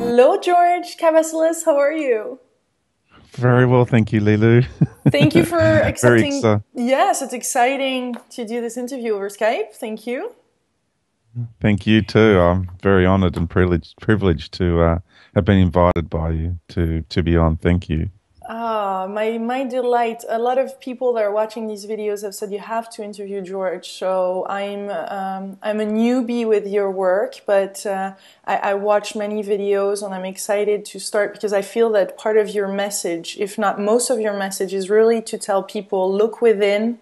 Hello, George. Kavassilas, how are you? Very well, thank you, Lilou. Thank you for Very accepting. excited. Yes, it's exciting to do this interview over Skype. Thank you. Thank you too. I'm very honoured and privileged to have been invited by you to be on. Thank you. My delight. A lot of people that are watching these videos have said you have to interview George. So I'm a newbie with your work, but I watch many videos and I'm excited to start because I feel that part of your message, if not most of your message, is really to tell people look within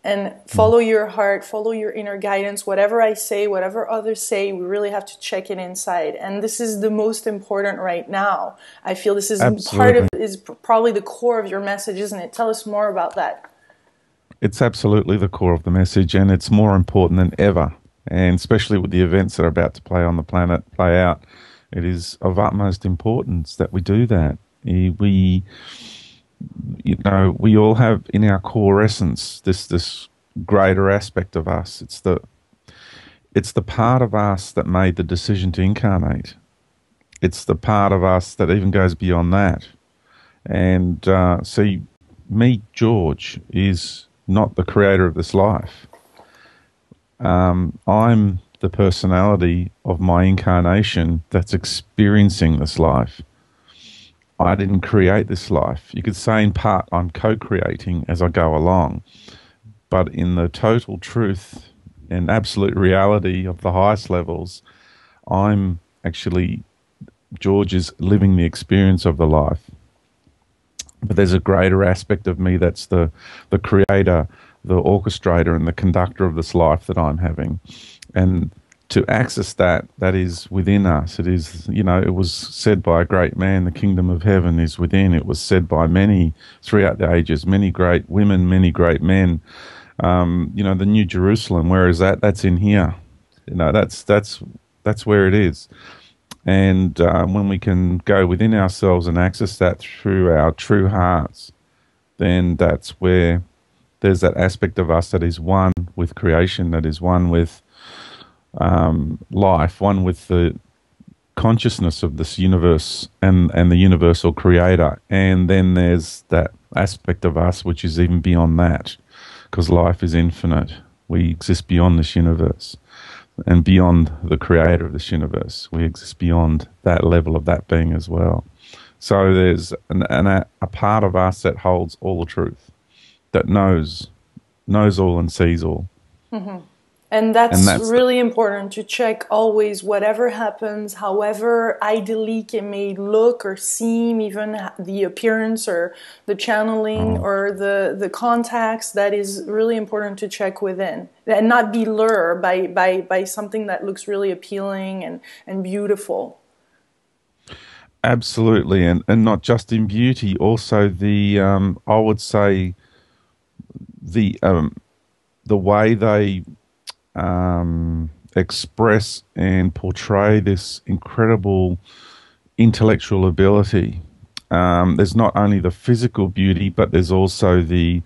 and Mm. follow your heart, follow your inner guidance. Whatever I say, whatever others say, we really have to check it inside. And this is the most important right now. I feel this is part of, Absolutely. is probably the core of your message, isn't it? Tell us more about that. It's absolutely the core of the message, and it's more important than ever. And especially with the events that are about to play out, it is of utmost importance that we do that. We we all have in our core essence this greater aspect of us. It's the part of us that made the decision to incarnate. It's the part of us that even goes beyond that. And see, me, George, is not the creator of this life. I'm the personality of my incarnation that's experiencing this life. I didn't create this life. You could say in part I'm co-creating as I go along, but in the total truth and absolute reality of the highest levels, I'm actually George is living the experience of the life. But there's a greater aspect of me that's the creator, the orchestrator, and the conductor of this life that I'm having. And to access that, that is within us. It is, it was said by a great man, the kingdom of heaven is within. It was said by many throughout the ages, many great women, many great men. The New Jerusalem, where is that? That's in here. That's where it is. And when we can go within ourselves and access that through our true hearts, then that's where there's that aspect of us that is one with creation, that is one with life, one with the consciousness of this universe and the universal creator. And then there's that aspect of us which is even beyond that, because life is infinite. We exist beyond this universe and beyond the creator of this universe. We exist beyond that level of that being as well. So there's a part of us that holds all the truth, that knows all and sees all. And And that's that's the, really important to check always, whatever happens, however idyllic it may look or seem, even the appearance or the channeling oh, or the contacts, that is really important to check within and not be lured by something that looks really appealing and beautiful. absolutely. And not just in beauty, also I would say the the way they express and portray this incredible intellectual ability. There's not only the physical beauty, but there's also the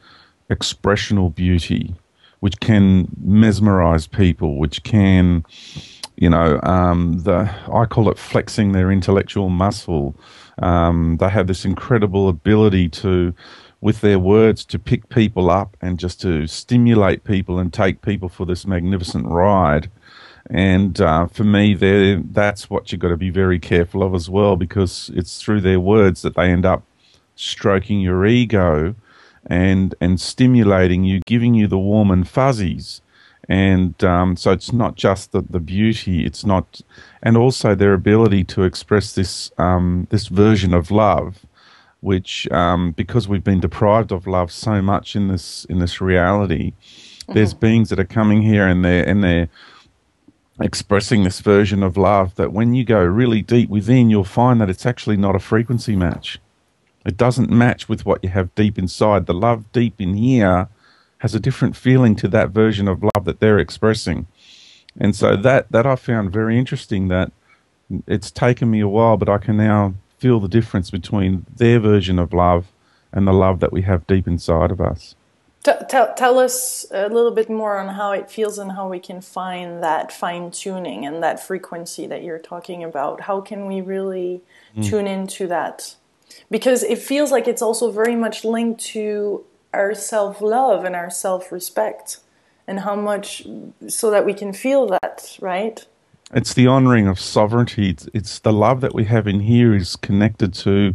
expressional beauty, which can mesmerize people, which can, I call it flexing their intellectual muscle. They have this incredible ability to, with their words, to pick people up and just to stimulate people and take people for this magnificent ride. And for me, that's what you've got to be very careful of as well, because it's through their words that they end up stroking your ego and stimulating you, giving you the warm and fuzzies. And so it's not just the beauty, it's not, and also their ability to express this version of love, which because we've been deprived of love so much in this reality, there's beings that are coming here and they're expressing this version of love that when you go really deep within, you'll find that it's actually not a frequency match. It doesn't match with what you have deep inside. The love deep in here has a different feeling to that version of love that they're expressing. And so that I found very interesting, that it's taken me a while, but I can now feel the difference between their version of love and the love that we have deep inside of us. Tell us a little bit more on how it feels and how we can find that fine tuning and that frequency that you're talking about. How can we really tune into that? Because it feels like it's also very much linked to our self-love and our self-respect, and how much, so that we can feel that, right? It's the honoring of sovereignty. It's the love that we have in here is connected to,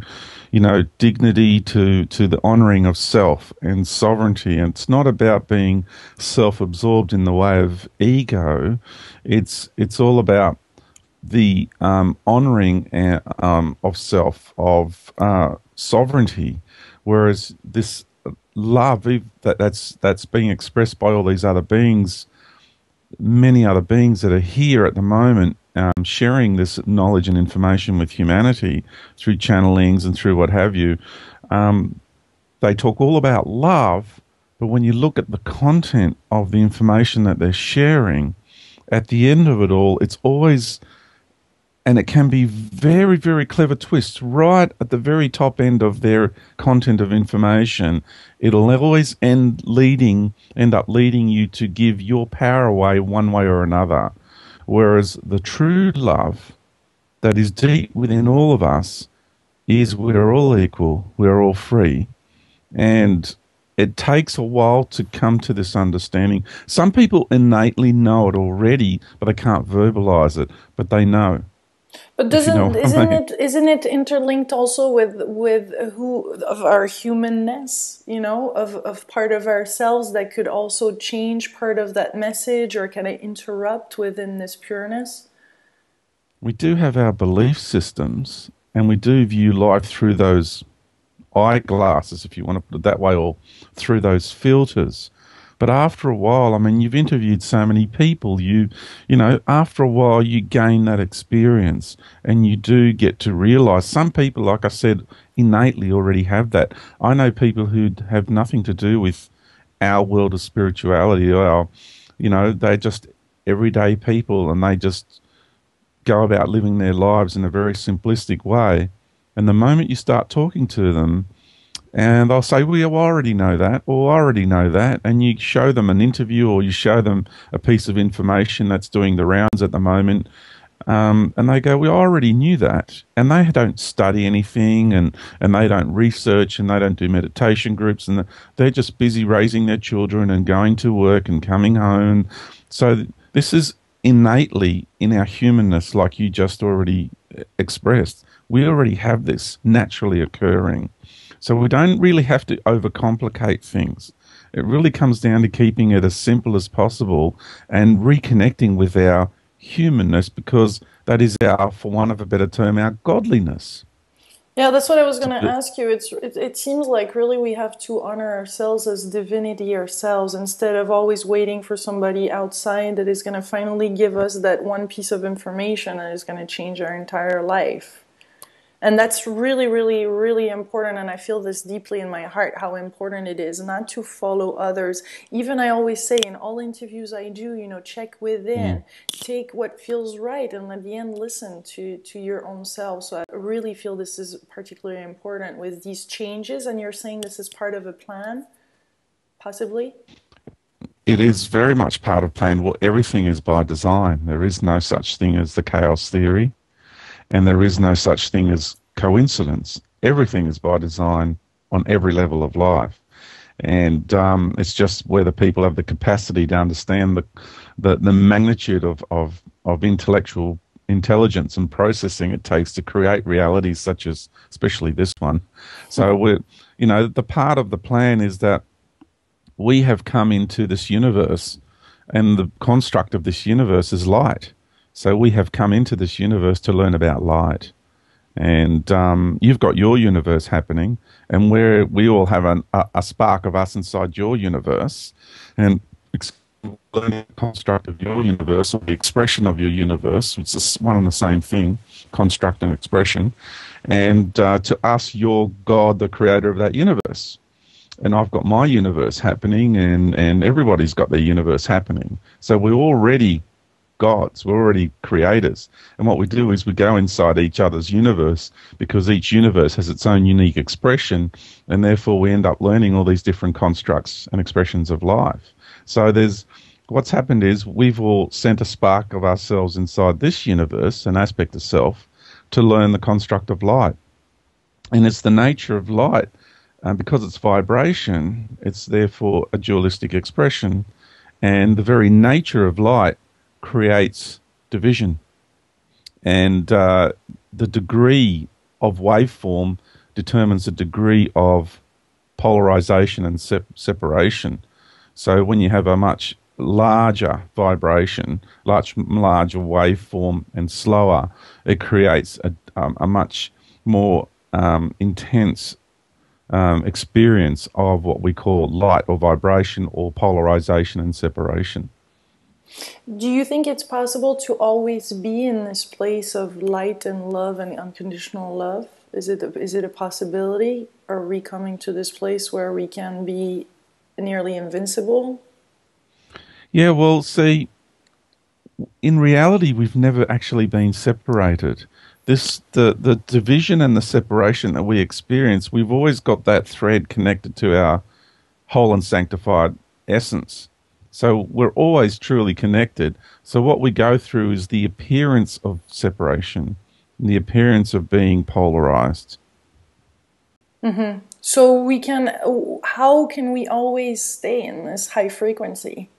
dignity, to the honoring of self and sovereignty. And it's not about being self-absorbed in the way of ego. It's all about the honoring of self, of sovereignty. Whereas this love that's being expressed by all these other beings, many other beings that are here at the moment, sharing this knowledge and information with humanity through channelings and through what have you. They talk all about love, but when you look at the content of the information that they're sharing, at the end of it all, it's always, and it can be very, very clever twists right at the very top end of their content of information. It'll always end up leading you to give your power away one way or another. Whereas the true love that is deep within all of us is we're all equal, we're all free. And it takes a while to come to this understanding. Some people innately know it already, but they can't verbalize it, but they know. But isn't it interlinked also with who of our humanness, of part of ourselves that could also change part of that message or kind of interrupt within this pureness? We do have our belief systems, and we do view life through those eyeglasses, if you want to put it that way, or through those filters. But after a while, I mean, you've interviewed so many people, after a while you gain that experience and you do get to realize some people, like I said, innately already have that. I know people who have nothing to do with our world of spirituality. They're just everyday people and they just go about living their lives in a very simplistic way. And the moment you start talking to them, and they'll say, well, I already know that, or I already know that. And you show them an interview or you show them a piece of information that's doing the rounds at the moment. And they go, well, I already knew that. And they don't study anything and they don't research and they don't do meditation groups. And they're just busy raising their children and going to work and coming home. So this is innately in our humanness, like you just already expressed. We already have this naturally occurring. So we don't really have to overcomplicate things. It really comes down to keeping it as simple as possible and reconnecting with our humanness, because that is our, for want of a better term, our godliness. Yeah, that's what I was going to ask you. It seems like really we have to honor ourselves as divinity ourselves instead of always waiting for somebody outside that is going to finally give us that one piece of information that is going to change our entire life. And that's really, really, really important. And I feel this deeply in my heart, how important it is not to follow others. Even I always say in all interviews I do, check within, take what feels right, and at the end, listen to your own self. So I really feel this is particularly important with these changes. And you're saying this is part of a plan, possibly? It is very much part of plan. Well, everything is by design. There is no such thing as the chaos theory. And there is no such thing as coincidence. Everything is by design on every level of life. And it's just whether people have the capacity to understand the magnitude of intellectual intelligence and processing it takes to create realities such as, especially this one. So, the part of the plan is that we have come into this universe, and the construct of this universe is light. So we have come into this universe to learn about light. And you've got your universe happening, and we all have a spark of us inside your universe. And learning the construct of your universe, or the expression of your universe, which is one and the same thing, construct and expression. And to us, you're God, the creator of that universe. And I've got my universe happening, and everybody's got their universe happening. So we're already gods. We're already creators. And what we do is we go inside each other's universe, because each universe has its own unique expression, and therefore we end up learning all these different constructs and expressions of life. So what's happened is we've all sent a spark of ourselves inside this universe, an aspect of self, to learn the construct of light. And it's the nature of light. Because it's vibration, it's therefore a dualistic expression. And the very nature of light creates division. And the degree of waveform determines the degree of polarization and separation. So when you have a much larger vibration, larger waveform and slower, it creates a much more intense experience of what we call light or vibration or polarization and separation. Do you think it's possible to always be in this place of light and love and unconditional love? Is it a possibility? Are we coming to this place where we can be nearly invincible? Yeah, well, see, in reality, we've never actually been separated. The division and the separation that we experience, we've always got that thread connected to our whole and sanctified essence. So we're always truly connected. So what we go through is the appearance of separation, the appearance of being polarized. Mm-hmm. So how can we always stay in this high frequency?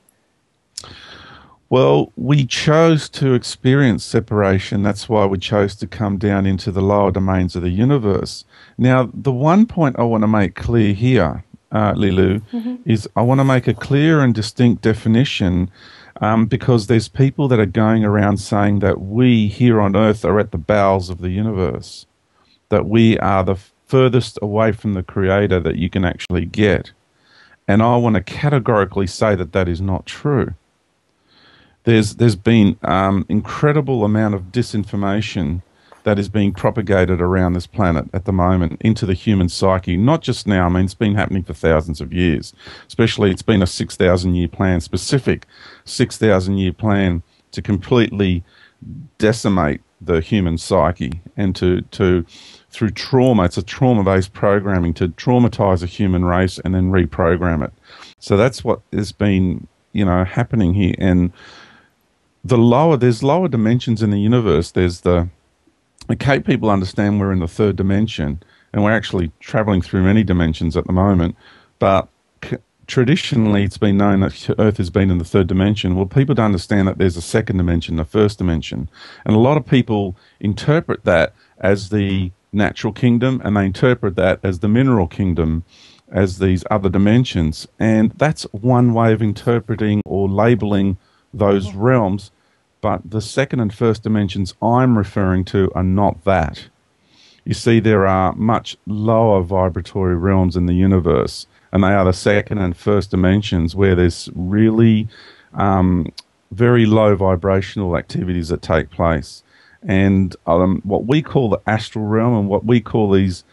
Well, we chose to experience separation. That's why we chose to come down into the lower domains of the universe. Now, the one point I want to make clear here, Lilou, is I want to make a clear and distinct definition, because there's people that are going around saying that we here on Earth are at the bowels of the universe, that we are the furthest away from the Creator that you can actually get. And I want to categorically say that that is not true. There's been incredible amount of disinformation that is being propagated around this planet at the moment into the human psyche. Not just now, I mean, it's been happening for thousands of years. Especially, it's been a 6,000-year plan, specific 6,000-year plan to completely decimate the human psyche and to through trauma. It's a trauma-based programming to traumatize a human race and then reprogram it. So that's what has been, happening here. And there's lower dimensions in the universe. There's the Cape people understand we're in the third dimension, and we're actually traveling through many dimensions at the moment. But traditionally, it's been known that Earth has been in the third dimension. Well, people don't understand that there's a second dimension, a first dimension. And a lot of people interpret that as the natural kingdom, and they interpret that as the mineral kingdom, as these other dimensions. And that's one way of interpreting or labeling those realms. But the second and first dimensions I'm referring to are not that. You see, there are much lower vibratory realms in the universe, and they are the second and first dimensions where there's really very low vibrational activities that take place. And what we call the astral realm and what we call these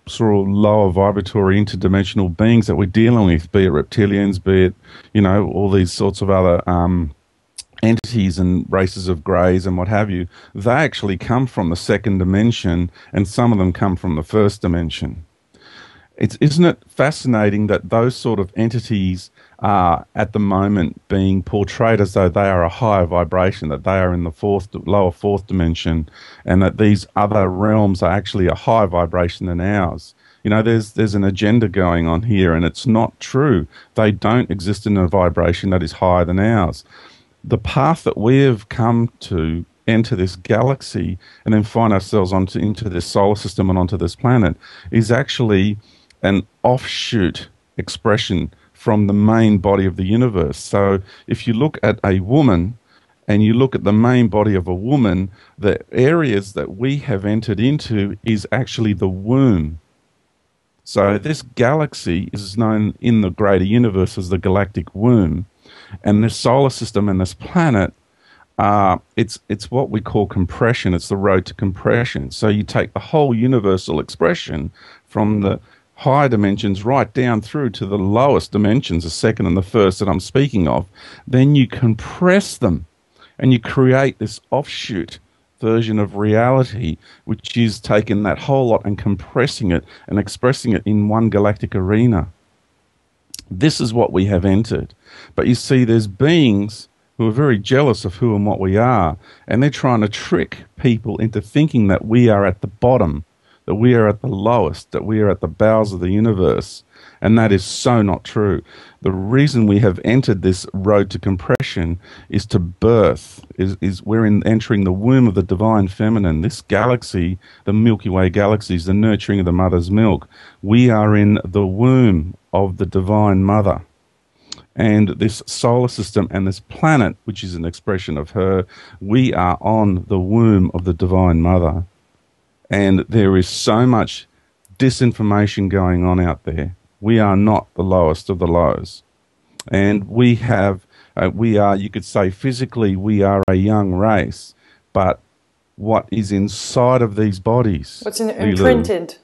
sort of lower vibratory interdimensional beings that we're dealing with, be it reptilians, be it, all these sorts of other entities and races of greys and what have you, they actually come from the second dimension, and some of them come from the first dimension. Isn't it fascinating that those sort of entities are at the moment being portrayed as though they are a higher vibration, that they are in the lower fourth dimension, and that these other realms are actually a higher vibration than ours? There's an agenda going on here, and it's not true. They don't exist in a vibration that is higher than ours. The path that we have come to enter this galaxy and then find ourselves into this solar system and onto this planet is actually an offshoot expression from the main body of the universe. So if you look at a woman and you look at the main body of a woman, the areas that we have entered into is actually the womb. So this galaxy is known in the greater universe as the galactic womb. And this solar system and this planet, it's what we call compression. It's the road to compression. So you take the whole universal expression from the higher dimensions right down through to the lowest dimensions, the second and the first that I'm speaking of. Then you compress them And you create this offshoot version of reality, which is taking that whole lot and compressing it and expressing it in one galactic arena. This is what we have entered. But you see, there's beings who are very jealous of who and what we are, and they're trying to trick people into thinking that we are at the bottom, that we are at the lowest, that we are at the bowels of the universe. And that is so not true. The reason we have entered this road to compression is to birth, is we're entering the womb of the divine feminine. This galaxy, the Milky Way galaxy, is the nurturing of the mother's milk. We are in the womb of the divine mother. And this solar system and this planet, which is an expression of her, we are on the womb of the divine mother. And there is so much disinformation going on out there. We are not the lowest of the lows. And we are, you could say physically, we are a young race. But what is inside of these bodies? What's imprinted?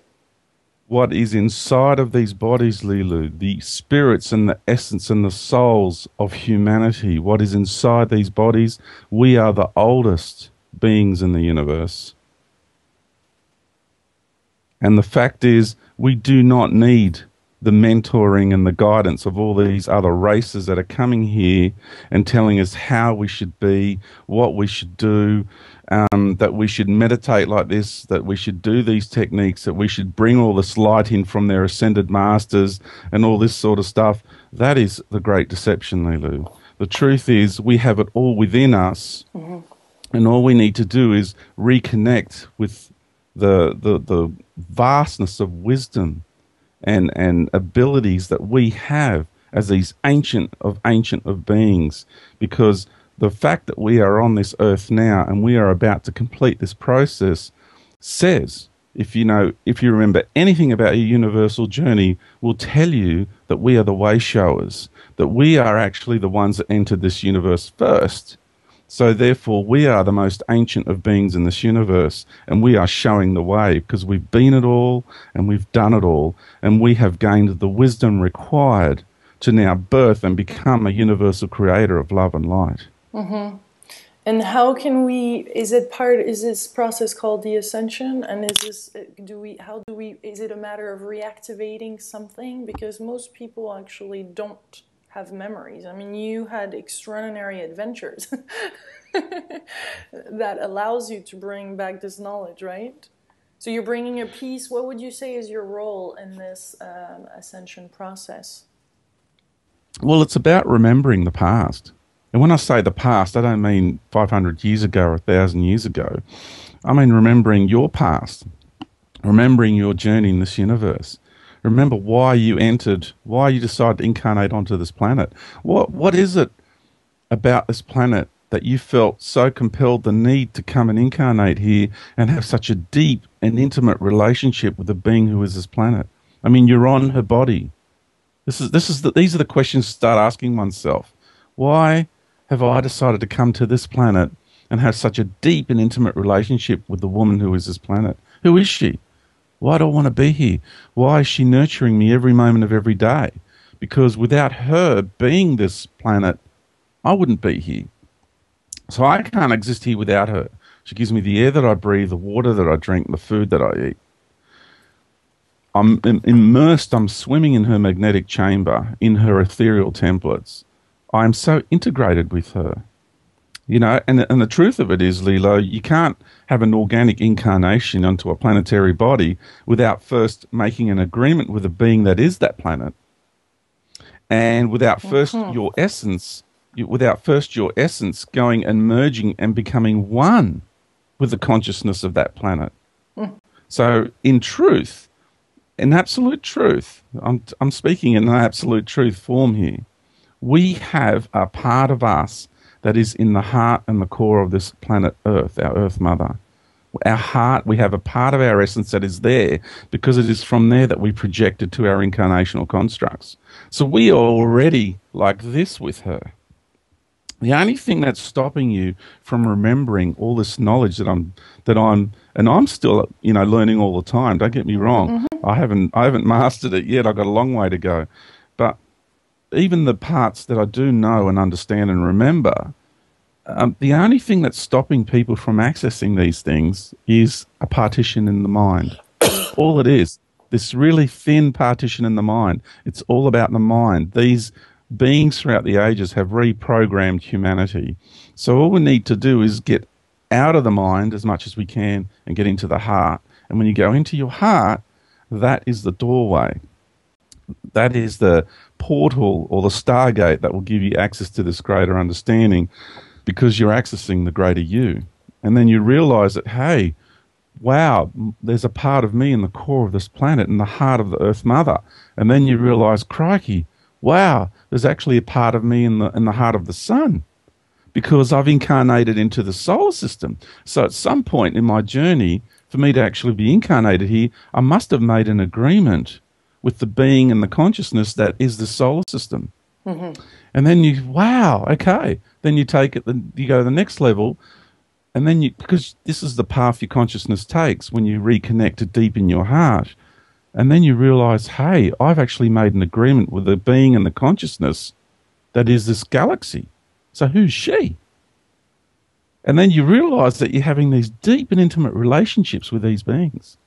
What is inside of these bodies, Lilou, the spirits and the essence and the souls of humanity, what is inside these bodies, we are the oldest beings in the universe. And the fact is, we do not need the mentoring and the guidance of all these other races that are coming here and telling us how we should be, what we should do, that we should meditate like this, that we should do these techniques, that we should bring all this light in from their ascended masters and all this sort of stuff. That is the great deception, Lilou. The truth is we have it all within us, and all we need to do is reconnect with the vastness of wisdom and abilities that we have as these ancient of beings, because the fact that we are on this earth now and we are about to complete this process says, if you remember anything about your universal journey, will tell you that we are the way showers, that we are actually the ones that entered this universe first. So therefore, we are the most ancient of beings in this universe, and we are showing the way because we've been it all and we've done it all, and we have gained the wisdom required to now birth and become a universal creator of love and light. And how can we, is this process called the Ascension? And is it a matter of reactivating something? Because most people actually don't have memories. I mean, you had extraordinary adventures that allows you to bring back this knowledge, right? So you're bringing a piece. What would you say is your role in this ascension process? Well, it's about remembering the past. And when I say the past, I don't mean 500 years ago or 1,000 years ago. I mean remembering your past, remembering your journey in this universe. Remember why you decided to incarnate onto this planet. What is it about this planet that you felt so compelled the need to come and incarnate here and have such a deep and intimate relationship with the being who is this planet? I mean, you're on her body. These are the questions to start asking oneself. Why have I decided to come to this planet and have such a deep and intimate relationship with the woman who is this planet? Who is she? Why do I want to be here? Why is she nurturing me every moment of every day? Because without her being this planet, I wouldn't be here. So I can't exist here without her. She gives me the air that I breathe, the water that I drink, the food that I eat. I'm immersed, I'm swimming in her magnetic chamber, in her ethereal templates. I'm so integrated with her. You know, and the truth of it is, Lilou, you can't have an organic incarnation onto a planetary body without first making an agreement with a being that is that planet. And without first your essence going and merging and becoming one with the consciousness of that planet. So in truth, in absolute truth, I'm speaking in an absolute truth form here, we have a part of us that is in the heart and the core of this planet Earth, our Earth Mother. Our heart, we have a part of our essence that is there because it is from there that we projected to our incarnational constructs. So we are already like this with her. The only thing that's stopping you from remembering all this knowledge that I'm still, learning all the time. Don't get me wrong. I haven't mastered it yet. I've got a long way to go. But even the parts that I do know and understand and remember, the only thing that's stopping people from accessing these things is a partition in the mind. That's all it is. This really thin partition in the mind. It's all about the mind. These beings throughout the ages have reprogrammed humanity. So all we need to do is get out of the mind as much as we can and get into the heart. And when you go into your heart, that is the doorway. That is the portal or the stargate that will give you access to this greater understanding, because you're accessing the greater you. And then you realize that, hey, wow, there's a part of me in the core of this planet, in the heart of the Earth Mother. And then you realize, crikey, wow, there's actually a part of me in the heart of the Sun, because I've incarnated into the solar system. So at some point in my journey, for me to actually be incarnated here, I must have made an agreement with the being and the consciousness that is the solar system. Mm-hmm. And then you, wow, okay. Then you take it, you go to the next level, and then you, because this is the path your consciousness takes when you reconnect to deep in your heart. And then you realize, hey, I've actually made an agreement with the being and the consciousness that is this galaxy. So who's she? And then you realize that you're having these deep and intimate relationships with these beings.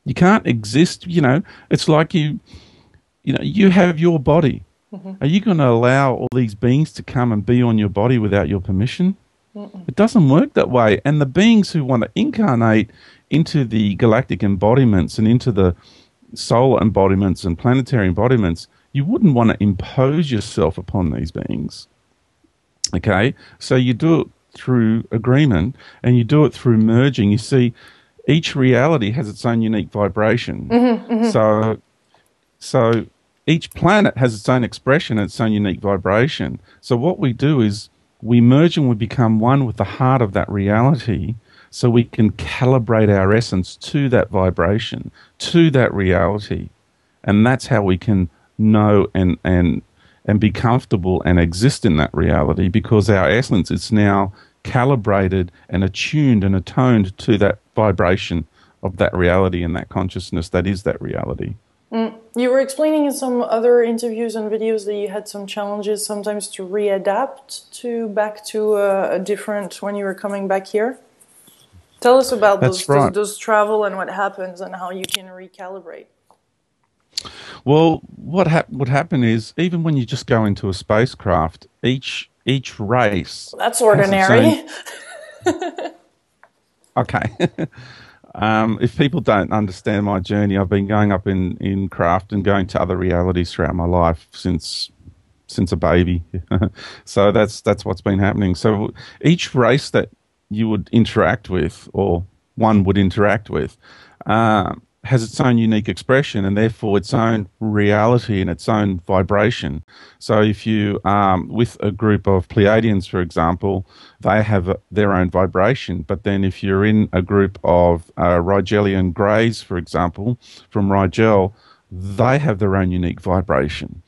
You can't exist, it's like you have your body. Mm-hmm. Are you going to allow all these beings to come and be on your body without your permission? Mm-mm. It doesn't work that way. And the beings who want to incarnate into the galactic embodiments and into the solar embodiments and planetary embodiments, you wouldn't want to impose yourself upon these beings. Okay? So you do it through agreement, and you do it through merging. You see, each reality has its own unique vibration. Mm-hmm, mm-hmm. So each planet has its own expression and its own unique vibration. So what we do is we merge and we become one with the heart of that reality, so we can calibrate our essence to that vibration, to that reality. And that's how we can know and be comfortable and exist in that reality, because our essence is now calibrated and attuned and attuned to that vibration of that reality and that consciousness that is that reality. You were explaining in some other interviews and videos that you had some challenges sometimes to readapt back to a different when you were coming back here. Tell us about those travel and what happens and how you can recalibrate. Well, what would happen is, even when you just go into a spacecraft, each race... That's ordinary. Okay. If people don't understand my journey, I've been going up in craft and going to other realities throughout my life since a baby. So that's what's been happening. So each race that you would interact with, or one would interact with, has its own unique expression and therefore its own reality and its own vibration. So if you with a group of Pleiadians, for example, they have their own vibration. But then if you're in a group of Rigelian Greys, for example, from Rigel, they have their own unique vibration.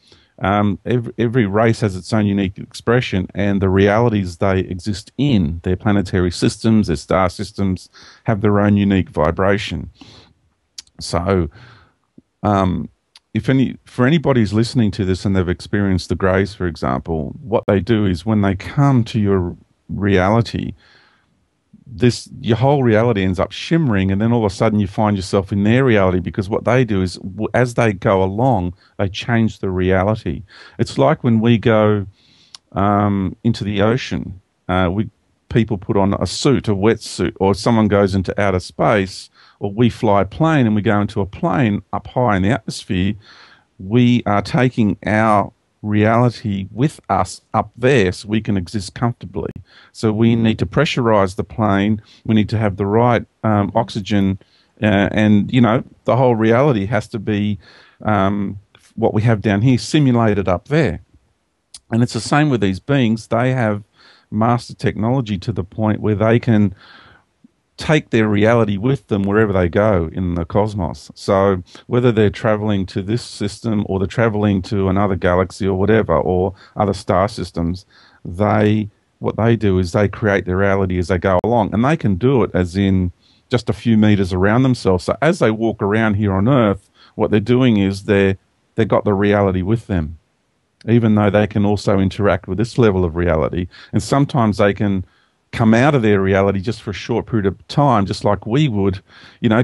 Every race has its own unique expression, and the realities they exist in, their planetary systems, their star systems, have their own unique vibration. So, for anybody who's listening to this and they've experienced the Greys, for example, what they do is when they come to your reality, your whole reality ends up shimmering, and then all of a sudden you find yourself in their reality, because what they do is, as they go along, they change the reality. It's like when we go into the ocean, people put on a suit, a wetsuit, or someone goes into outer space, or we fly a plane and we go into a plane up high in the atmosphere. We are taking our reality with us up there so we can exist comfortably. So we need to pressurize the plane. We need to have the right oxygen, and the whole reality has to be what we have down here simulated up there. And it's the same with these beings. They have mastered technology to the point where they can take their reality with them wherever they go in the cosmos. So whether they're traveling to this system or they're traveling to another galaxy or whatever, or other star systems, what they do is they create their reality as they go along, and they can do it as in just a few meters around themselves. So as they walk around here on Earth, what they're doing is they've got the reality with them. even though they can also interact with this level of reality. And sometimes they can come out of their reality just for a short period of time, just like we would,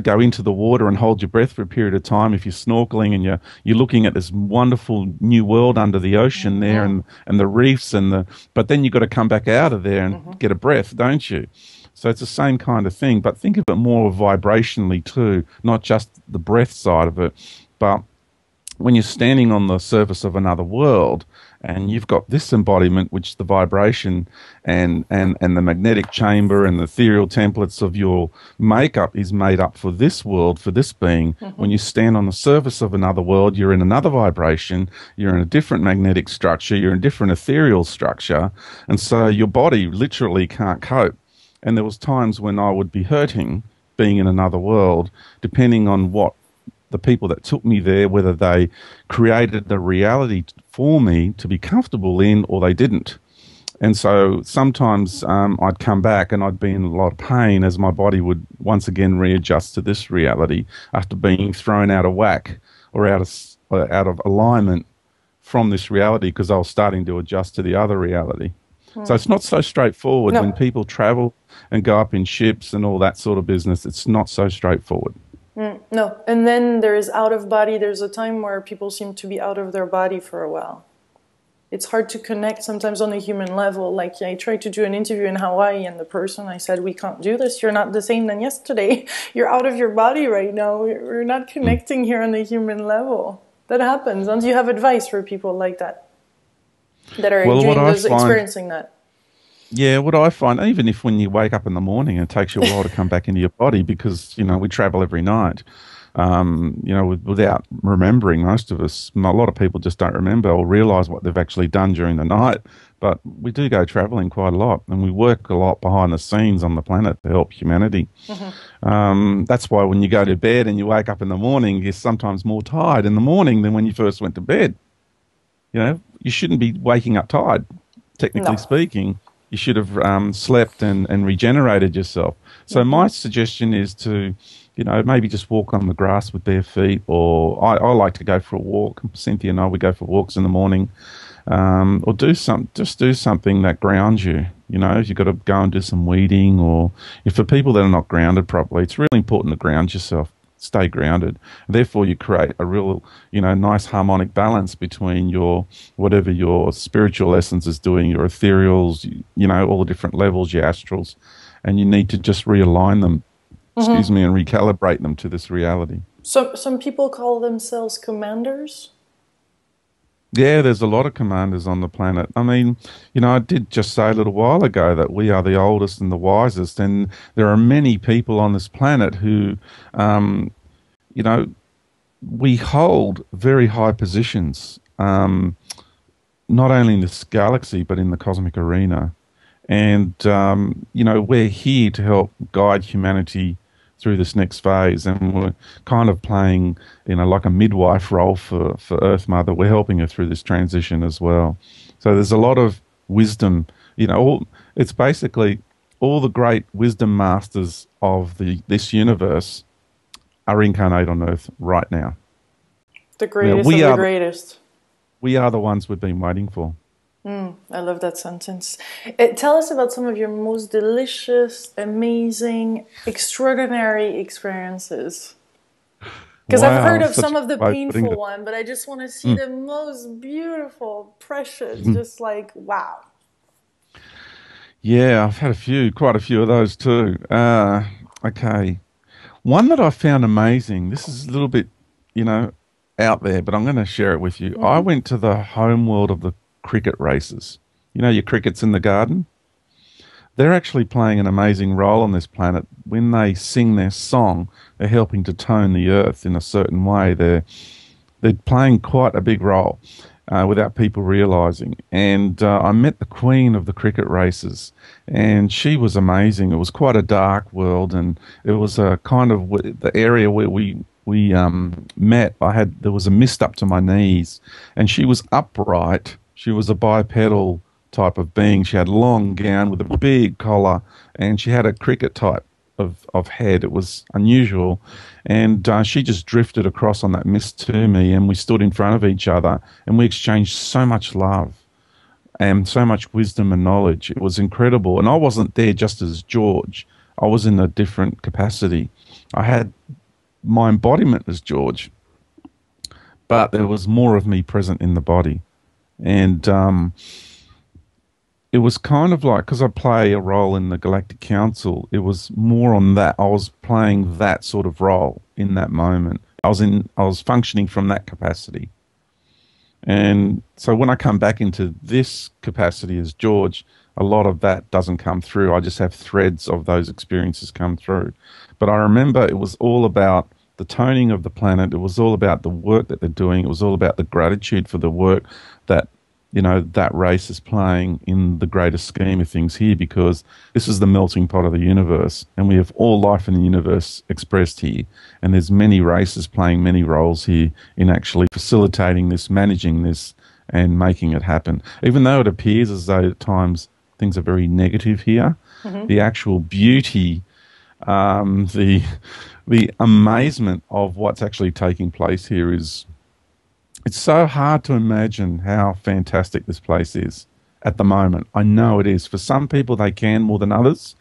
go into the water and hold your breath for a period of time if you're snorkeling and you're looking at this wonderful new world under the ocean there, and the reefs but then you've got to come back out of there and get a breath, don't you? So it's the same kind of thing, but think of it more vibrationally too, not just the breath side of it, but when you're standing on the surface of another world and you've got this embodiment, which the vibration and the magnetic chamber and the ethereal templates of your makeup is made up for this world, for this being. When you stand on the surface of another world, you're in another vibration, you're in a different magnetic structure, you're in a different ethereal structure, and so your body literally can't cope. And there was times when I would be hurting being in another world, depending on what the people that took me there, whether they created the reality for me to be comfortable in or they didn't. And so sometimes I'd come back and I'd be in a lot of pain as my body would once again readjust to this reality after being thrown out of whack or out of alignment from this reality because I was starting to adjust to the other reality. So it's not so straightforward. When people travel and go up in ships and all that sort of business, it's not so straightforward. No. And then there is out of body. There's a time where people seem to be out of their body for a while. It's hard to connect sometimes on a human level. Like I tried to do an interview in Hawaii and the person, I said, we can't do this. You're not the same than yesterday. You're out of your body right now. We're not connecting here on a human level. That happens. Don't you have advice for people like that are experiencing that? Yeah, what I find, even if when you wake up in the morning, it takes you a while to come back into your body because, we travel every night, without remembering. Most of us, a lot of people just don't remember or realise what they've actually done during the night. But we do go travelling quite a lot and we work a lot behind the scenes on the planet to help humanity. That's why when you go to bed and you wake up in the morning, you're sometimes more tired in the morning than when you first went to bed. You shouldn't be waking up tired, technically speaking. You should have slept and regenerated yourself. So my suggestion is to, maybe just walk on the grass with bare feet, or I like to go for a walk. Cynthia and I, we go for walks in the morning, or do something that grounds you. If you've got to go and do some weeding, or if for people that are not grounded properly, it's really important to ground yourself. Stay grounded. Therefore, you create a real, nice harmonic balance between whatever your spiritual essence is doing, your ethereals, all the different levels, your astrals, and you need to just realign them, and recalibrate them to this reality. So some people call themselves commanders? Yeah, there's a lot of commanders on the planet. I mean, I did just say a little while ago that we are the oldest and the wisest, and there are many people on this planet who, we hold very high positions, not only in this galaxy, but in the cosmic arena. And, we're here to help guide humanity through this next phase, and we're kind of playing, like a midwife role for Earth Mother. We're helping her through this transition as well. So there's a lot of wisdom, it's basically all the great wisdom masters of this universe are incarnate on Earth right now. The greatest of the greatest. We are the ones we've been waiting for. I love that sentence. Tell us about some of your most delicious, amazing, extraordinary experiences. Because I've heard of some of the painful ones, but I just want to see the most beautiful, precious, just like, wow. Yeah, I've had quite a few of those too. Okay. One that I found amazing, this is a little bit, out there, but I'm going to share it with you. I went to the home world of the cricket races. Your crickets in the garden? They're actually playing an amazing role on this planet. When they sing their song, they're helping to tone the earth in a certain way. They're playing quite a big role without people realizing. And I met the queen of the cricket races, and she was amazing. It was quite a dark world, and it was a kind of the area where we met. There was a mist up to my knees, and she was upright. She was a bipedal type of being. She had a long gown with a big collar, and she had a cricket type of head. It was unusual. And she just drifted across on that mist to me, and we stood in front of each other, and we exchanged so much love and so much wisdom and knowledge. It was incredible. And I wasn't there just as George. I was in a different capacity. I had my embodiment as George, but there was more of me present in the body. And it was kind of like, because I play a role in the Galactic Council, it was more on that. I was playing that sort of role in that moment. I was functioning from that capacity. And so when I come back into this capacity as George, a lot of that doesn't come through. I just have threads of those experiences come through. But I remember it was all about the toning of the planet. It was all about the work that they're doing. It was all about the gratitude for the work that, you know, that race is playing in the greater scheme of things here, because this is the melting pot of the universe, and we have all life in the universe expressed here. And there's many races playing many roles here in actually facilitating this, managing this, and making it happen. Even though it appears as though at times things are very negative here, the actual beauty, the amazement of what's actually taking place here is, it's so hard to imagine how fantastic this place is at the moment. I know it is. For some people, they can more than others.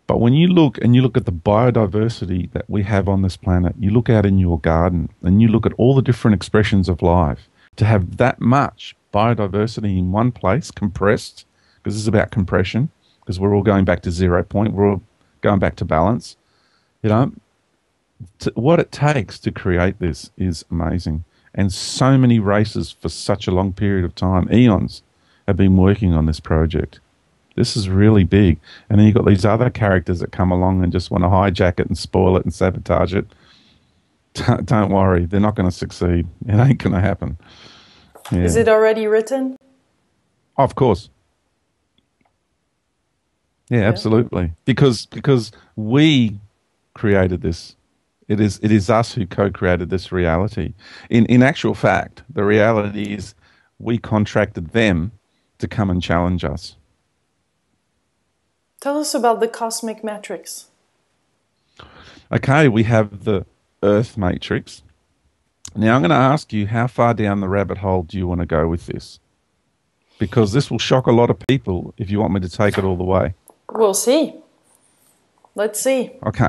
But when you look at the biodiversity that we have on this planet, you look out in your garden and you look at all the different expressions of life, to have that much biodiversity in one place, compressed, because this is about compression, because we're all going back to 0 point, we're all going back to balance. You know, what it takes to create this is amazing. And so many races for such a long period of time, eons, have been working on this project. This is really big. And then you've got these other characters that come along and just want to hijack it and spoil it and sabotage it. Don't worry, they're not going to succeed. It ain't going to happen. Yeah. Is it already written? Of course. Yeah, absolutely. Because we created this. It is us who co-created this reality. In actual fact, the reality is we contracted them to come and challenge us. Tell us about the cosmic matrix. Okay, we have the Earth matrix. Now I'm going to ask you, how far down the rabbit hole do you want to go with this? Because this will shock a lot of people if you want me to take it all the way. We'll see. Let's see. Okay.